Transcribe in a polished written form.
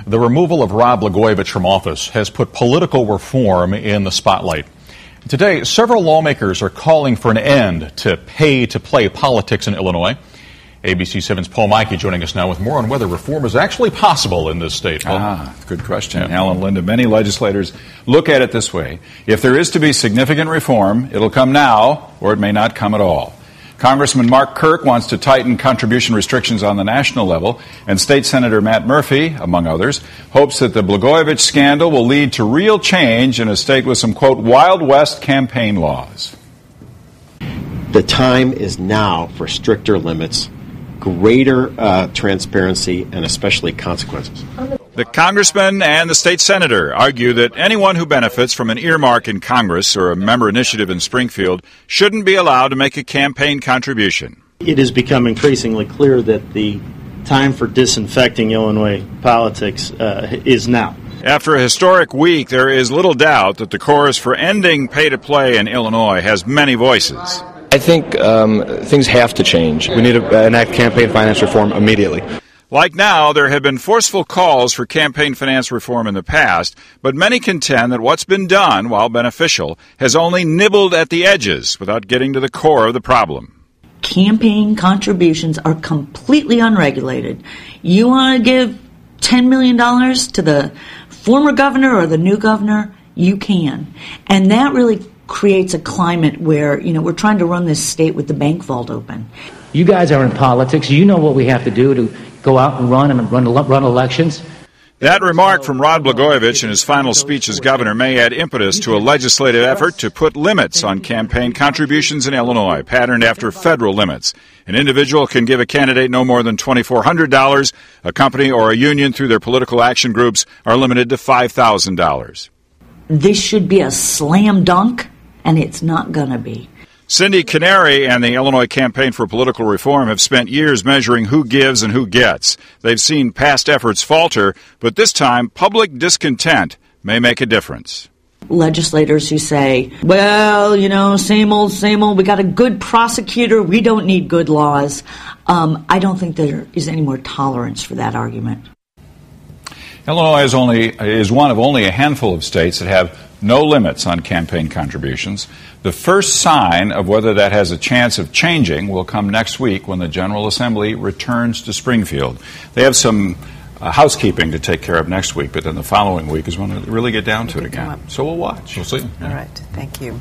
The removal of Rod Blagojevich from office has put political reform in the spotlight. Today, several lawmakers are calling for an end to pay-to-play politics in Illinois. ABC 7's Paul Mikey joining us now with more on whether reform is actually possible in this state. Good question. Alan, Linda, many legislators look at it this way. If there is to be significant reform, it'll come now, or it may not come at all. Congressman Mark Kirk wants to tighten contribution restrictions on the national level, and State Senator Matt Murphy, among others, hopes that the Blagojevich scandal will lead to real change in a state with some, quote, Wild West campaign laws. The time is now for stricter limits, greater transparency, and especially consequences. The congressman and the state senator argue that anyone who benefits from an earmark in Congress or a member initiative in Springfield shouldn't be allowed to make a campaign contribution. It has become increasingly clear that the time for disinfecting Illinois politics is now. After a historic week, there is little doubt that the chorus for ending pay-to-play in Illinois has many voices. I think things have to change. We need to enact campaign finance reform immediately. Like now, there have been forceful calls for campaign finance reform in the past, but many contend that what's been done, while beneficial, has only nibbled at the edges without getting to the core of the problem. Campaign contributions are completely unregulated. You want to give $10 million to the former governor or the new governor, you can. And that really creates a climate where, we're trying to run this state with the bank vault open. You guys are in politics. You know what we have to do to go out and run elections. That remark from Rod Blagojevich in his final speech as governor may add impetus to a legislative effort to put limits on campaign contributions in Illinois, patterned after federal limits. An individual can give a candidate no more than $2,400. A company or a union through their political action groups are limited to $5,000. This should be a slam dunk, and it's not going to be. Cindy Canary and the Illinois Campaign for Political Reform have spent years measuring who gives and who gets. They've seen past efforts falter, but this time public discontent may make a difference. Legislators who say, well, same old, we got a good prosecutor, we don't need good laws. I don't think there is any more tolerance for that argument. Illinois is one of only a handful of states that have no limits on campaign contributions. The first sign of whether that has a chance of changing will come next week when the General Assembly returns to Springfield. They have some housekeeping to take care of next week, but then the following week is when they really get down to it again. So we'll watch. We'll see. All right. Thank you.